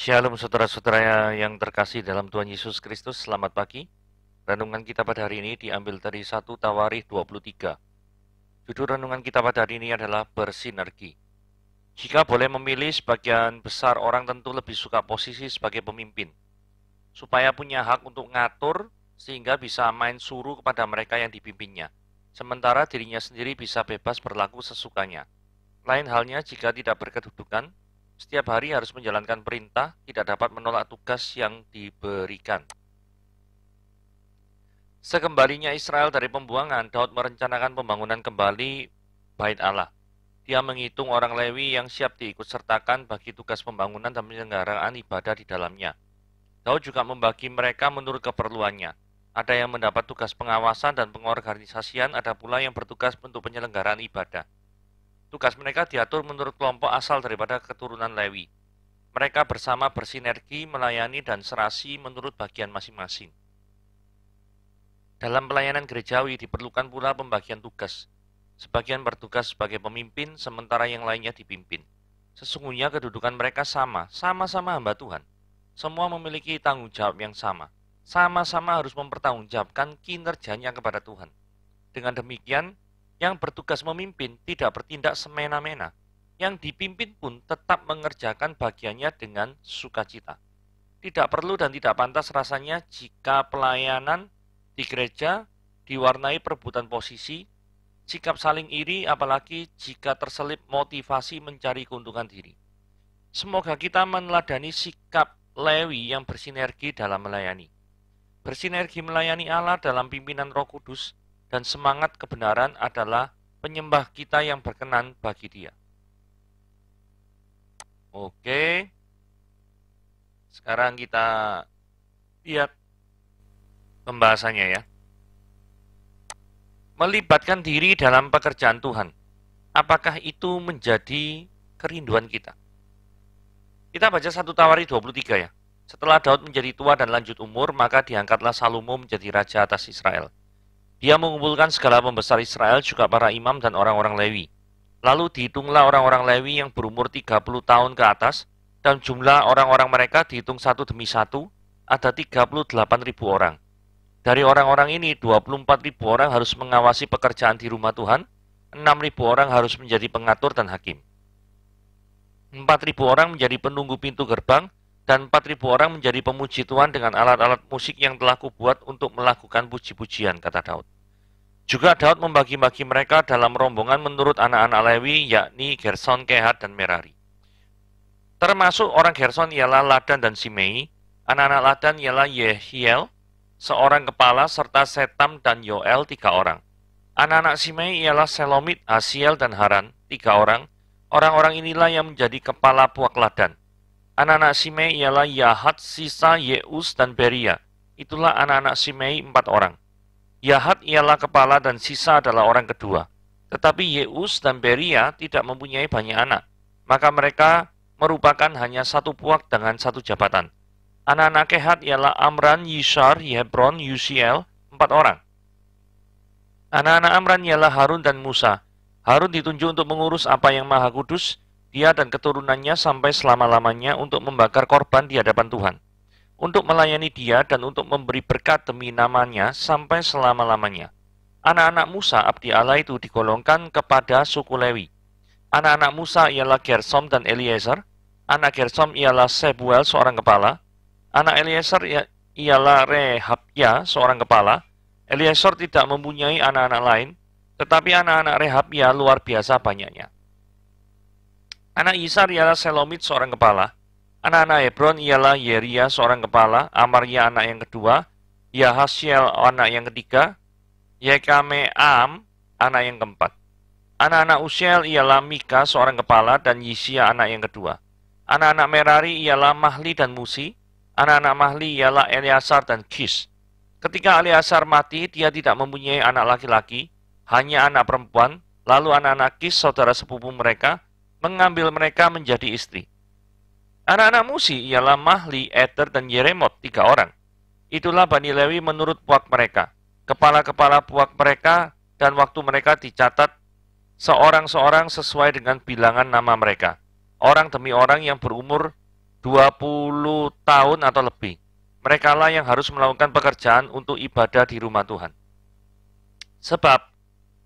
Shalom saudara-saudara yang terkasih dalam Tuhan Yesus Kristus, selamat pagi. Renungan kita pada hari ini diambil dari 1 Tawarikh 23. Judul renungan kita pada hari ini adalah bersinergi. Jika boleh memilih, sebagian besar orang tentu lebih suka posisi sebagai pemimpin, supaya punya hak untuk ngatur sehingga bisa main suruh kepada mereka yang dipimpinnya, sementara dirinya sendiri bisa bebas berlaku sesukanya. Lain halnya jika tidak berkedudukan, setiap hari harus menjalankan perintah, tidak dapat menolak tugas yang diberikan. Sekembalinya Israel dari pembuangan, Daud merencanakan pembangunan kembali Bait Allah. Dia menghitung orang Lewi yang siap diikutsertakan bagi tugas pembangunan dan penyelenggaraan ibadah di dalamnya. Daud juga membagi mereka menurut keperluannya. Ada yang mendapat tugas pengawasan dan pengorganisasian, ada pula yang bertugas untuk penyelenggaraan ibadah. Tugas mereka diatur menurut kelompok asal daripada keturunan Lewi. Mereka bersama bersinergi, melayani, dan serasi menurut bagian masing-masing. Dalam pelayanan gerejawi diperlukan pula pembagian tugas. Sebagian bertugas sebagai pemimpin, sementara yang lainnya dipimpin. Sesungguhnya kedudukan mereka sama-sama hamba Tuhan. Semua memiliki tanggung jawab yang sama-sama harus mempertanggungjawabkan kinerjanya kepada Tuhan. Dengan demikian, yang bertugas memimpin tidak bertindak semena-mena. Yang dipimpin pun tetap mengerjakan bagiannya dengan sukacita. Tidak perlu dan tidak pantas rasanya jika pelayanan di gereja diwarnai perebutan posisi, sikap saling iri, apalagi jika terselip motivasi mencari keuntungan diri. Semoga kita meneladani sikap Lewi yang bersinergi dalam melayani. Bersinergi melayani Allah dalam pimpinan Roh Kudus, dan semangat kebenaran adalah penyembah kita yang berkenan bagi Dia. Oke, sekarang kita lihat pembahasannya ya. Melibatkan diri dalam pekerjaan Tuhan. Apakah itu menjadi kerinduan kita? Kita baca 1 Tawarikh 23 ya. Setelah Daud menjadi tua dan lanjut umur, maka diangkatlah Salomo menjadi raja atas Israel. Dia mengumpulkan segala pembesar Israel, juga para imam dan orang-orang Lewi. Lalu dihitunglah orang-orang Lewi yang berumur 30 tahun ke atas, dan jumlah orang-orang mereka dihitung satu demi satu, ada 38.000 orang. Dari orang-orang ini, 24.000 orang harus mengawasi pekerjaan di rumah Tuhan, 6.000 orang harus menjadi pengatur dan hakim. 4.000 orang menjadi penunggu pintu gerbang, dan 4.000 orang menjadi pemuji Tuhan dengan alat-alat musik yang telah kubuat untuk melakukan puji-pujian, kata Daud. Juga Daud membagi-bagi mereka dalam rombongan menurut anak-anak Lewi, yakni Gerson, Kehat, dan Merari. Termasuk orang Gerson ialah Ladan dan Simei, anak-anak Ladan ialah Yehiel, seorang kepala, serta Setam dan Yoel, 3 orang. Anak-anak Simei ialah Selomit, Hasiel, dan Haran, 3 orang. Orang-orang inilah yang menjadi kepala puak Ladan. Anak-anak Simei ialah Yahat, Sisa, Yeus, dan Beria. Itulah anak-anak Simei, 4 orang. Yahat ialah kepala dan Sisa adalah orang kedua. Tetapi Yeus dan Beria tidak mempunyai banyak anak. Maka mereka merupakan hanya satu puak dengan satu jabatan. Anak-anak Kehat ialah Amran, Yishar, Hebron, Yusiel, 4 orang. Anak-anak Amran ialah Harun dan Musa. Harun ditunjuk untuk mengurus apa yang maha kudus, dia dan keturunannya sampai selama-lamanya untuk membakar korban di hadapan Tuhan, untuk melayani dia dan untuk memberi berkat demi namanya sampai selama-lamanya. Anak-anak Musa, abdi Allah itu digolongkan kepada suku Lewi. Anak-anak Musa ialah Gersom dan Eliezer. Anak Gersom ialah Sebuel, seorang kepala. Anak Eliezer ialah Rehabya, seorang kepala. Eliezer tidak mempunyai anak-anak lain, tetapi anak-anak Rehabya luar biasa banyaknya. Anak Isar ialah Selomit, seorang kepala. Anak-anak Hebron ialah Yeria, seorang kepala, Amaria anak yang kedua, Yahasiel anak yang ketiga, Yekameam anak yang keempat. Anak-anak Usiel ialah Mika, seorang kepala, dan Yisia anak yang kedua. Anak-anak Merari ialah Mahli dan Musi. Anak-anak Mahli ialah Eleazar dan Kis. Ketika Eleazar mati, dia tidak mempunyai anak laki-laki, hanya anak perempuan. Lalu anak-anak Kis, saudara sepupu mereka, mengambil mereka menjadi istri. Anak-anak Musi ialah Mahli, Eder, dan Yeremot, 3 orang. Itulah Bani Lewi menurut puak mereka, kepala-kepala puak mereka, dan waktu mereka dicatat seorang-seorang sesuai dengan bilangan nama mereka. Orang demi orang yang berumur 20 tahun atau lebih. Mereka lah yang harus melakukan pekerjaan untuk ibadah di rumah Tuhan. Sebab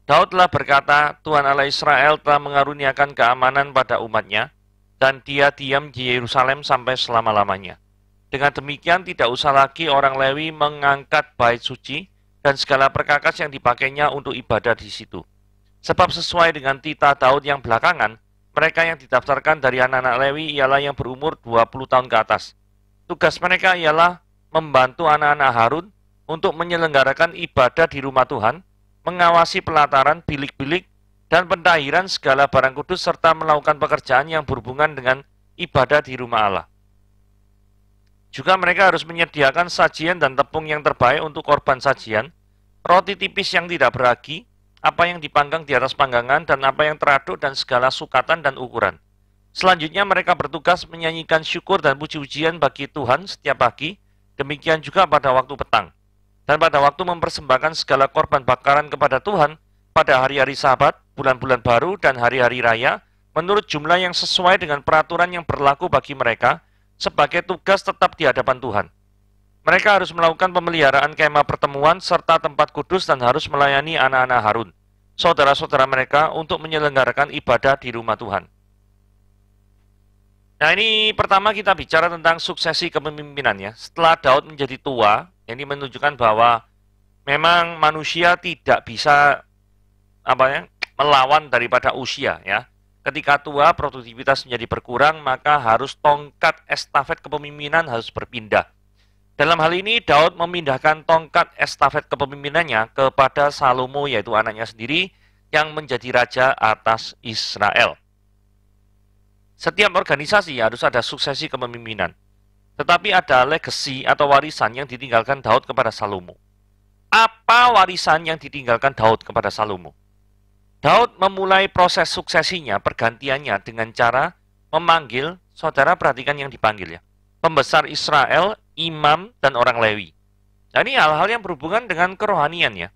Daud telah berkata, Tuhan Allah Israel telah mengaruniakan keamanan pada umatnya, dan dia diam di Yerusalem sampai selama-lamanya. Dengan demikian tidak usah lagi orang Lewi mengangkat bait suci dan segala perkakas yang dipakainya untuk ibadah di situ. Sebab sesuai dengan titah Daud yang belakangan, mereka yang didaftarkan dari anak-anak Lewi ialah yang berumur 20 tahun ke atas. Tugas mereka ialah membantu anak-anak Harun untuk menyelenggarakan ibadah di rumah Tuhan, mengawasi pelataran, bilik-bilik, dan pentahiran segala barang kudus serta melakukan pekerjaan yang berhubungan dengan ibadah di rumah Allah. Juga mereka harus menyediakan sajian dan tepung yang terbaik untuk korban sajian, roti tipis yang tidak beragi, apa yang dipanggang di atas panggangan, dan apa yang teraduk, dan segala sukatan dan ukuran. Selanjutnya mereka bertugas menyanyikan syukur dan puji-pujian bagi Tuhan setiap pagi, demikian juga pada waktu petang. Dan pada waktu mempersembahkan segala korban bakaran kepada Tuhan pada hari-hari Sabat, bulan-bulan baru, dan hari-hari raya, menurut jumlah yang sesuai dengan peraturan yang berlaku bagi mereka, sebagai tugas tetap di hadapan Tuhan. Mereka harus melakukan pemeliharaan kemah pertemuan serta tempat kudus dan harus melayani anak-anak Harun, saudara-saudara mereka, untuk menyelenggarakan ibadah di rumah Tuhan. Nah, ini pertama kita bicara tentang suksesi kepemimpinannya. Setelah Daud menjadi tua, ini menunjukkan bahwa memang manusia tidak bisa melawan daripada usia, ya. Ketika tua, produktivitas menjadi berkurang, maka harus tongkat estafet kepemimpinan harus berpindah. Dalam hal ini, Daud memindahkan tongkat estafet kepemimpinannya kepada Salomo, yaitu anaknya sendiri, yang menjadi raja atas Israel. Setiap organisasi harus ada suksesi kepemimpinan. Tetapi ada legacy atau warisan yang ditinggalkan Daud kepada Salomo. Apa warisan yang ditinggalkan Daud kepada Salomo? Daud memulai proses suksesinya, pergantiannya dengan cara memanggil, saudara perhatikan yang dipanggil ya, pembesar Israel, imam, dan orang Lewi. Nah, ini hal-hal yang berhubungan dengan kerohanian ya.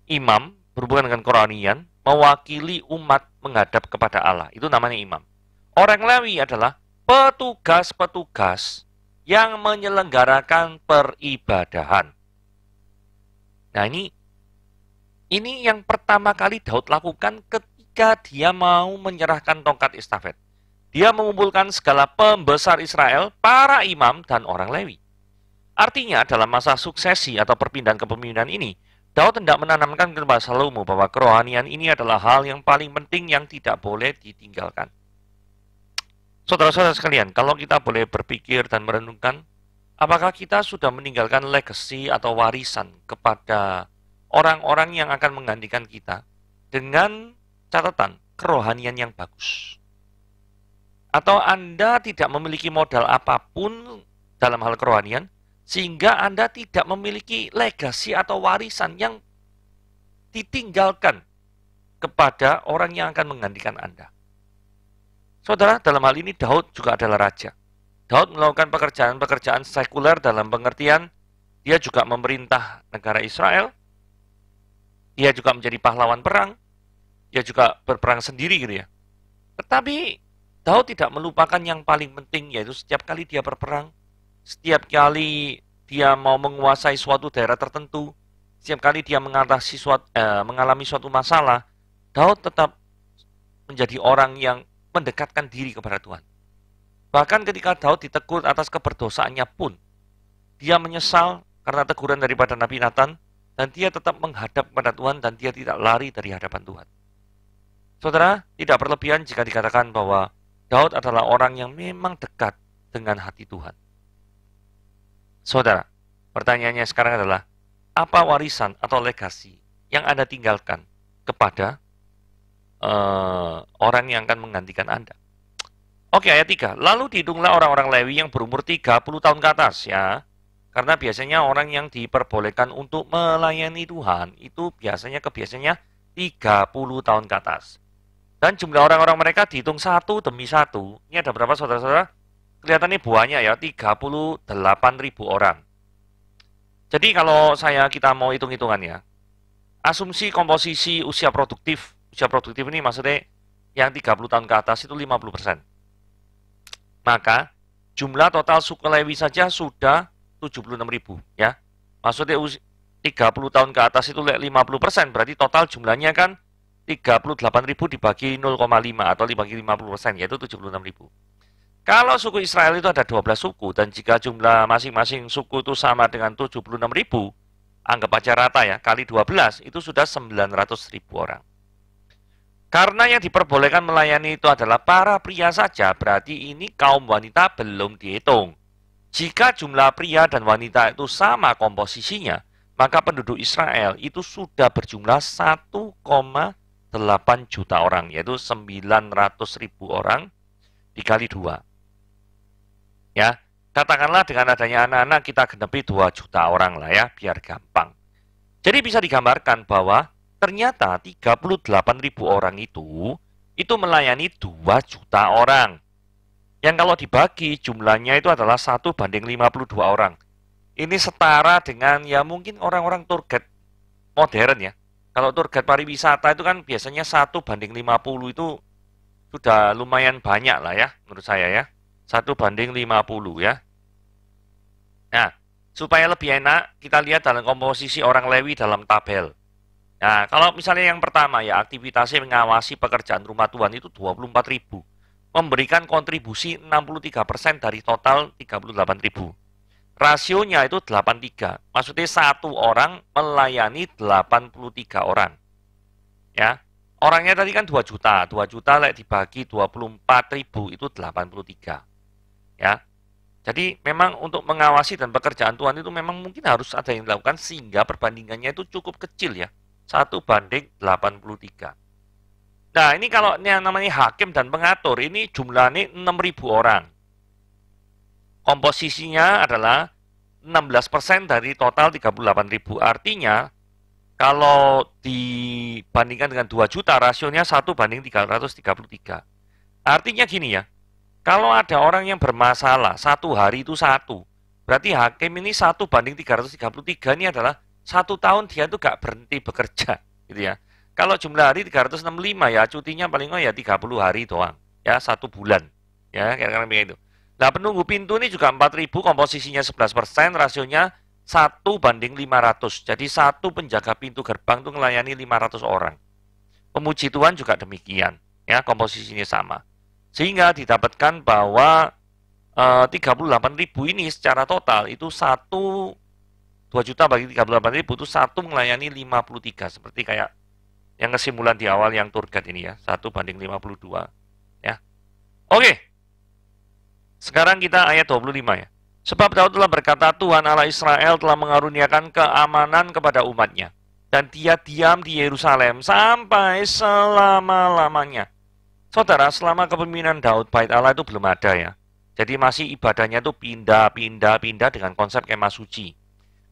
Imam berhubungan dengan kerohanian, mewakili umat menghadap kepada Allah. Itu namanya imam. Orang Lewi adalah petugas-petugas yang menyelenggarakan peribadahan. Nah, ini yang pertama kali Daud lakukan ketika dia mau menyerahkan tongkat estafet. Dia mengumpulkan segala pembesar Israel, para imam, dan orang Lewi. Artinya dalam masa suksesi atau perpindahan kepemimpinan ini, Daud hendak menanamkan kepada Salomo bahwa kerohanian ini adalah hal yang paling penting yang tidak boleh ditinggalkan. Saudara-saudara sekalian, kalau kita boleh berpikir dan merenungkan, apakah kita sudah meninggalkan legacy atau warisan kepada orang-orang yang akan menggantikan kita dengan catatan kerohanian yang bagus? Atau Anda tidak memiliki modal apapun dalam hal kerohanian, sehingga Anda tidak memiliki legasi atau warisan yang ditinggalkan kepada orang yang akan menggantikan Anda. Saudara, dalam hal ini Daud juga adalah raja. Daud melakukan pekerjaan-pekerjaan sekuler dalam pengertian dia juga memerintah negara Israel, dia juga menjadi pahlawan perang, dia juga berperang sendiri gitu ya. Tetapi Daud tidak melupakan yang paling penting, yaitu setiap kali dia berperang, setiap kali dia mau menguasai suatu daerah tertentu, setiap kali dia mengalami suatu masalah, Daud tetap menjadi orang yang mendekatkan diri kepada Tuhan. Bahkan ketika Daud ditegur atas keberdosaannya pun, dia menyesal karena teguran daripada Nabi Nathan, dan dia tetap menghadap kepada Tuhan dan dia tidak lari dari hadapan Tuhan. Saudara, tidak berlebihan jika dikatakan bahwa Daud adalah orang yang memang dekat dengan hati Tuhan. Saudara, pertanyaannya sekarang adalah, apa warisan atau legasi yang Anda tinggalkan kepada orang yang akan menggantikan Anda? Oke, ayat 3. Lalu dihitunglah orang-orang Lewi yang berumur 30 tahun ke atas ya. Karena biasanya orang yang diperbolehkan untuk melayani Tuhan itu kebiasaannya 30 tahun ke atas. Dan jumlah orang-orang mereka dihitung satu demi satu. Ini ada berapa saudara-saudara? Kelihatannya buahnya ya, 38.000 orang. Jadi kalau kita mau hitung-hitungan ya, asumsi komposisi usia produktif ini maksudnya yang 30 tahun ke atas itu 50%. Maka jumlah total suku Lewi saja sudah 76.000 ya. Maksudnya 30 tahun ke atas itu 50%, berarti total jumlahnya kan 38.000 dibagi 0,5 atau dibagi 50%, yaitu 76.000. Kalau suku Israel itu ada 12 suku, dan jika jumlah masing-masing suku itu sama dengan 76.000, anggap aja rata ya, kali 12, itu sudah 900.000 orang. Karena yang diperbolehkan melayani itu adalah para pria saja, berarti ini kaum wanita belum dihitung. Jika jumlah pria dan wanita itu sama komposisinya, maka penduduk Israel itu sudah berjumlah 1,8 juta orang, yaitu 900.000 orang dikali 2. Ya, katakanlah dengan adanya anak-anak kita genepi 2 juta orang lah ya, biar gampang. Jadi bisa digambarkan bahwa ternyata 38.000 orang itu melayani 2 juta orang. Yang kalau dibagi jumlahnya itu adalah 1:52 orang. Ini setara dengan ya mungkin orang-orang tour guide modern ya. Kalau tour guide pariwisata itu kan biasanya 1:50 itu sudah lumayan banyak lah ya menurut saya ya. 1:50 ya. Nah, supaya lebih enak kita lihat dalam komposisi orang Lewi dalam tabel. Nah, kalau misalnya yang pertama ya, aktivitasnya mengawasi pekerjaan rumah Tuhan itu 24.000. Memberikan kontribusi 63% dari total 38.000. Rasionya itu 83. Maksudnya satu orang melayani 83 orang. Ya. Orangnya tadi kan 2 juta. 2 juta dibagi 24.000 itu 83. Ya. Jadi memang untuk mengawasi dan pekerjaan Tuhan itu memang mungkin harus ada yang dilakukan sehingga perbandingannya itu cukup kecil ya. 1:83. Nah, ini kalau yang namanya hakim dan pengatur, ini jumlahnya 6.000 orang. Komposisinya adalah 16% dari total 38.000. Artinya, kalau dibandingkan dengan 2 juta, rasionya 1:333. Artinya gini ya, kalau ada orang yang bermasalah, satu hari itu satu. Berarti hakim ini 1:333 ini adalah 1 tahun dia tuh gak berhenti bekerja. Gitu ya. Kalau jumlah hari 365 ya, cutinya paling ya 30 hari doang. Ya, 1 bulan. Ya, kira-kira begitu. Nah, penunggu pintu ini juga 4.000, komposisinya 11%, rasionya 1:500. Jadi, satu penjaga pintu gerbang itu melayani 500 orang. Pemuji Tuhan juga demikian. Ya, komposisinya sama. Sehingga didapatkan bahwa 38.000 ini secara total itu 2 juta bagi 38.000 itu satu melayani 53. Seperti kayak yang kesimpulan di awal yang tour guide ini ya, 1:52 ya. Oke. Sekarang kita ayat 25 ya. Sebab Daud telah berkata, Tuhan Allah Israel telah mengaruniakan keamanan kepada umatnya, dan dia diam di Yerusalem sampai selama-lamanya. Saudara, selama kepemimpinan Daud, bait Allah itu belum ada ya. Jadi masih ibadahnya itu pindah dengan konsep kemah suci.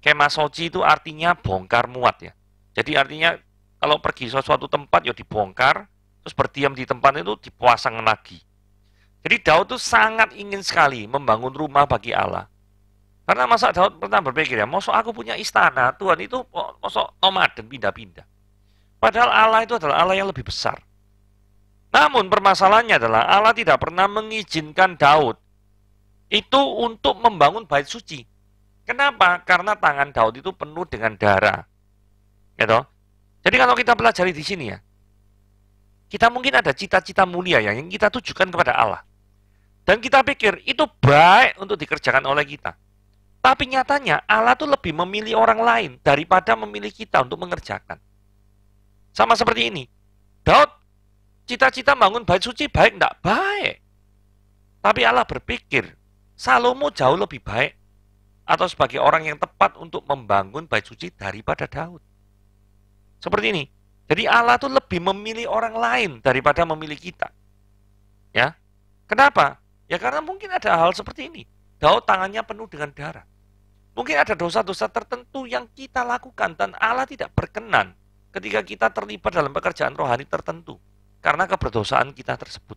Kemah suci itu artinya bongkar muat ya. Jadi artinya kalau pergi ke suatu tempat ya dibongkar, terus berdiam di tempat itu dipasang lagi. Jadi Daud itu sangat ingin sekali membangun rumah bagi Allah. Karena masa Daud pernah berpikir ya, mosok aku punya istana, Tuhan itu mosok nomaden pindah-pindah. Padahal Allah itu adalah Allah yang lebih besar. Namun permasalahannya adalah Allah tidak pernah mengizinkan Daud itu untuk membangun bait suci. Kenapa? Karena tangan Daud itu penuh dengan darah. Gitu. Jadi kalau kita pelajari di sini ya, kita mungkin ada cita-cita mulia ya yang kita tujukan kepada Allah. Dan kita pikir itu baik untuk dikerjakan oleh kita. Tapi nyatanya Allah tuh lebih memilih orang lain daripada memilih kita untuk mengerjakan. Sama seperti ini. Daud cita-cita bangun bait suci baik enggak? Baik. Tapi Allah berpikir Salomo jauh lebih baik atau sebagai orang yang tepat untuk membangun bait suci daripada Daud. Seperti ini. Jadi Allah tuh lebih memilih orang lain daripada memilih kita. Ya. Kenapa? Ya karena mungkin ada hal seperti ini. Daud tangannya penuh dengan darah. Mungkin ada dosa-dosa tertentu yang kita lakukan dan Allah tidak berkenan ketika kita terlibat dalam pekerjaan rohani tertentu karena keberdosaan kita tersebut.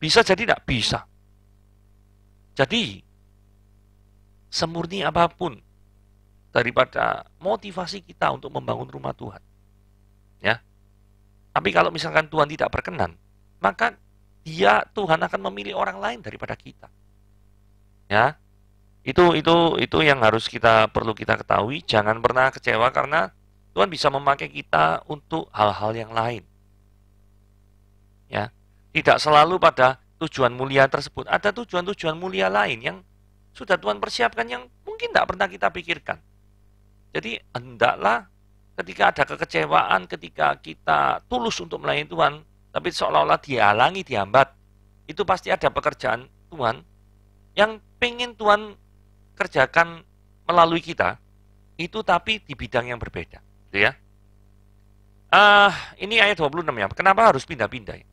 Bisa jadi tidak? Bisa. Jadi, semurni apapun daripada motivasi kita untuk membangun rumah Tuhan. Ya. Tapi kalau misalkan Tuhan tidak berkenan, maka Tuhan akan memilih orang lain daripada kita. Ya, itu yang harus perlu kita ketahui. Jangan pernah kecewa karena Tuhan bisa memakai kita untuk hal-hal yang lain. Ya, tidak selalu pada tujuan mulia tersebut. Ada tujuan-tujuan mulia lain yang sudah Tuhan persiapkan yang mungkin tidak pernah kita pikirkan. Jadi hendaklah ketika ada kekecewaan, ketika kita tulus untuk melayani Tuhan, tapi seolah-olah dihalangi, dihambat, itu pasti ada pekerjaan Tuhan yang pengen Tuhan kerjakan melalui kita, itu tapi di bidang yang berbeda. Gitu ya. Ini ayat 26 ya. Kenapa harus pindah-pindah ya?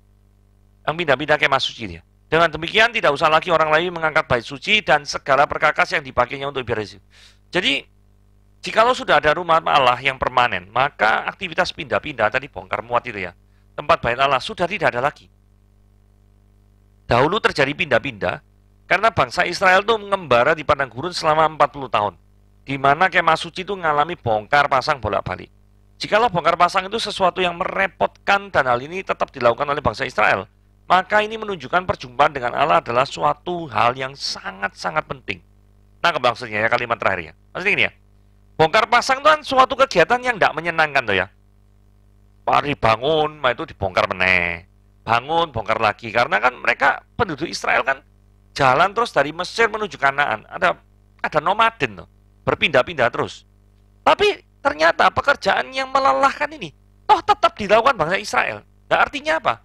Yang pindah-pindah kemah suci dia. Dengan demikian tidak usah lagi orang lain mengangkat bait suci dan segala perkakas yang dipakainya untuk ibadah suci. Jadi, jikalau sudah ada rumah Allah yang permanen, maka aktivitas pindah-pindah tadi bongkar muat itu ya, tempat bait Allah sudah tidak ada lagi. Dahulu terjadi pindah-pindah karena bangsa Israel itu mengembara di padang gurun selama 40 tahun, di mana kemah suci itu mengalami bongkar pasang bolak-balik. Jikalau bongkar pasang itu sesuatu yang merepotkan dan hal ini tetap dilakukan oleh bangsa Israel, maka ini menunjukkan perjumpaan dengan Allah adalah suatu hal yang sangat-sangat penting. Nah, maksudnya ya kalimat terakhir ya. Maksudnya ini ya. Bongkar pasang itu kan suatu kegiatan yang tidak menyenangkan tuh ya. Pari bangun, itu dibongkar meneh. Bangun, bongkar lagi. Karena kan mereka penduduk Israel kan jalan terus dari Mesir menuju Kanaan. Ada nomaden tuh. Berpindah-pindah terus. Tapi ternyata pekerjaan yang melelahkan ini toh tetap dilakukan bangsa Israel. Nah, artinya apa?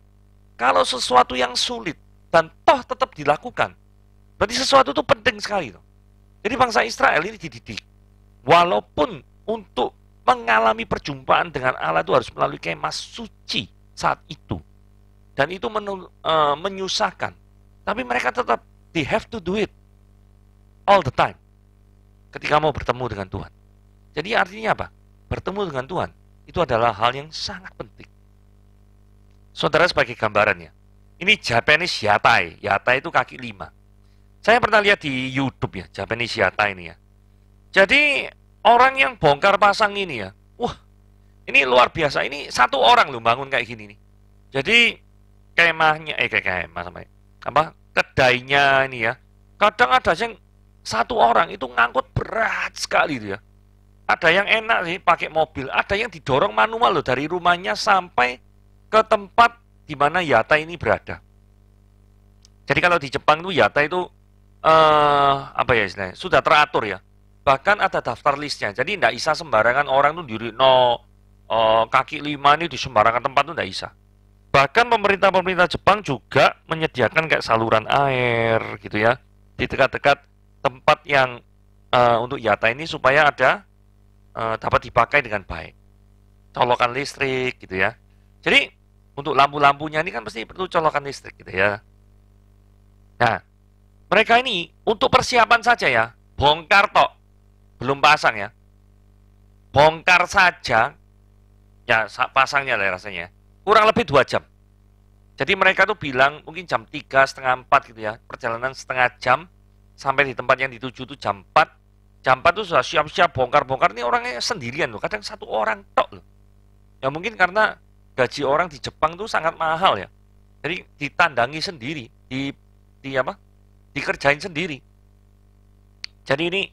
Kalau sesuatu yang sulit dan toh tetap dilakukan, berarti sesuatu itu penting sekali. Jadi bangsa Israel ini dididik. Walaupun untuk mengalami perjumpaan dengan Allah itu harus melalui kemah suci saat itu. Dan itu menyusahkan. Tapi mereka tetap, they have to do it all the time. Ketika mau bertemu dengan Tuhan. Jadi artinya apa? Bertemu dengan Tuhan itu adalah hal yang sangat penting. Saudara sebagai gambarannya, ini Japanese Yatai. Yatai itu kaki 5. Saya pernah lihat di YouTube ya, Japanese Yatai ini ya. Jadi orang yang bongkar pasang ini ya, wah ini luar biasa. Ini satu orang loh bangun kayak gini nih. Jadi kemahnya, kedainya ini ya. Kadang ada yang satu orang itu ngangkut berat sekali itu ya. Ada yang enak sih pakai mobil, ada yang didorong manual loh dari rumahnya sampai ke tempat di mana Yatai ini berada. Jadi kalau di Jepang itu Yatai itu istilahnya sudah teratur ya. Bahkan ada daftar listnya. Jadi tidak bisa sembarangan orang tuh diri kaki 5 ini di sembarangan tempat itu tidak bisa. Bahkan pemerintah Jepang juga menyediakan kayak saluran air gitu ya di dekat-dekat tempat yang untuk Yatai ini supaya ada dapat dipakai dengan baik. Colokan listrik gitu ya. Jadi untuk lampu-lampunya ini kan pasti perlu colokan listrik gitu ya. Nah, mereka ini untuk persiapan saja ya, bongkar tok, belum pasang ya. Bongkar saja, ya pasangnya lah rasanya, kurang lebih 2 jam. Jadi mereka tuh bilang mungkin jam 3, setengah 4 gitu ya, perjalanan setengah jam, sampai di tempat yang dituju itu jam 4. Jam 4 tuh sudah siap-siap bongkar-bongkar, ini orangnya sendirian loh, kadang satu orang tok loh. Ya mungkin karena gaji orang di Jepang itu sangat mahal ya. Jadi ditandangi sendiri, dikerjain sendiri. Jadi ini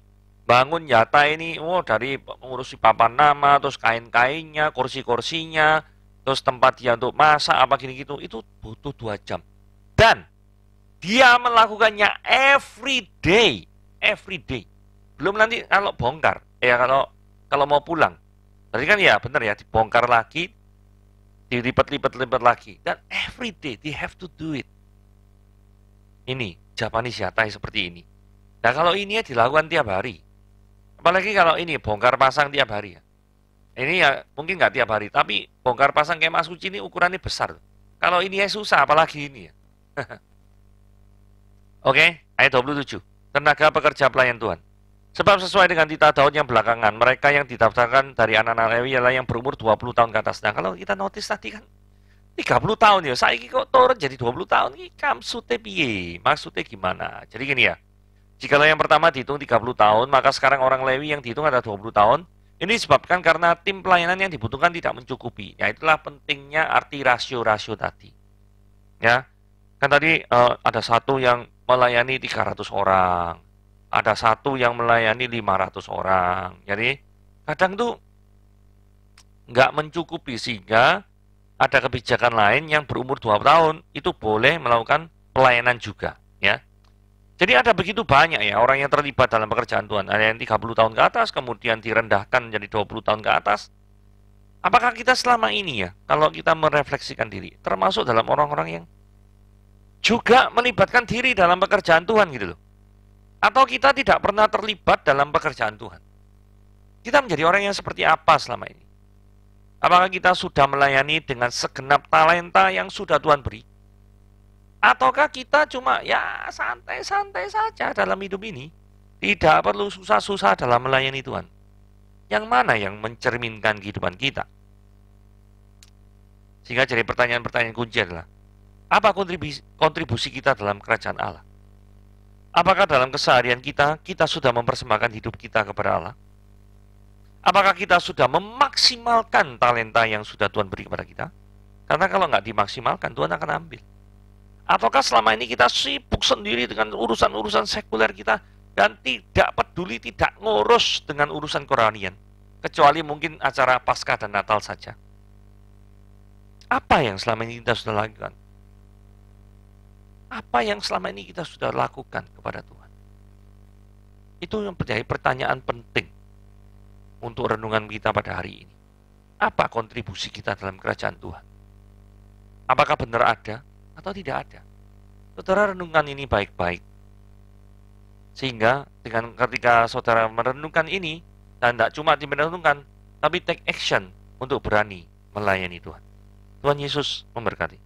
bangun Yatai ini, dari mengurusi papan nama, terus kain-kainnya, kursi-kursinya, terus tempat dia untuk masak apa gini gitu, itu butuh 2 jam. Dan dia melakukannya every day. Belum nanti kalau bongkar, kalau mau pulang. Tadi kan ya benar ya, dibongkar lagi, dilipat-lipat lagi. Dan every day they have to do it. Ini Japanese Yatai seperti ini. Nah kalau ini ya dilakukan tiap hari. Apalagi kalau ini bongkar pasang tiap hari ya. Ini ya mungkin nggak tiap hari, tapi bongkar pasang kemah suci ini ukurannya besar. Kalau ini ya susah, apalagi ini ya. Oke, ayat 27. Tenaga pekerja pelayan Tuhan. Sebab sesuai dengan titah Daud yang belakangan, mereka yang didaftarkan dari anak-anak Lewi ialah yang berumur 20 tahun ke atas. Nah, kalau kita notice tadi kan 30 tahun ya, saiki kok turun jadi 20 tahun. Ini maksudnya piye? Maksudnya gimana? Jadi gini ya, jikalau yang pertama dihitung 30 tahun, maka sekarang orang Lewi yang dihitung ada 20 tahun. Ini disebabkan karena tim pelayanan yang dibutuhkan tidak mencukupi. Ya, itulah pentingnya arti rasio-rasio tadi. Ya, kan tadi ada satu yang melayani 300 orang. ada satu yang melayani 500 orang. Jadi kadang tuh nggak mencukupi, sehingga ada kebijakan lain yang berumur 20 tahun itu boleh melakukan pelayanan juga, ya. Jadi ada begitu banyak ya orang yang terlibat dalam pekerjaan Tuhan. Ada yang 30 tahun ke atas, kemudian direndahkan menjadi 20 tahun ke atas. Apakah kita selama ini ya, kalau kita merefleksikan diri, termasuk dalam orang-orang yang juga melibatkan diri dalam pekerjaan Tuhan gitu loh. Atau kita tidak pernah terlibat dalam pekerjaan Tuhan. Kita menjadi orang yang seperti apa selama ini? Apakah kita sudah melayani dengan segenap talenta yang sudah Tuhan beri? Ataukah kita cuma ya santai-santai saja dalam hidup ini? Tidak perlu susah-susah dalam melayani Tuhan. Yang mana yang mencerminkan kehidupan kita? Sehingga jadi pertanyaan-pertanyaan kunci adalah, apa kontribusi kita dalam kerajaan Allah? Apakah dalam keseharian kita sudah mempersembahkan hidup kita kepada Allah? Apakah kita sudah memaksimalkan talenta yang sudah Tuhan beri kepada kita? Karena kalau nggak dimaksimalkan, Tuhan akan ambil. Ataukah selama ini kita sibuk sendiri dengan urusan-urusan sekuler kita dan tidak peduli, tidak ngurus dengan urusan kerohanian, kecuali mungkin acara Paskah dan Natal saja? Apa yang selama ini kita sudah lakukan? Apa yang selama ini kita sudah lakukan kepada Tuhan? Itu yang menjadi pertanyaan penting untuk renungan kita pada hari ini. Apa kontribusi kita dalam kerajaan Tuhan? Apakah benar ada atau tidak ada? Saudara renungkan ini baik-baik. Sehingga dengan ketika saudara merenungkan ini, dan tidak cuma dimerenungkan, tapi take action untuk berani melayani Tuhan. Tuhan Yesus memberkati.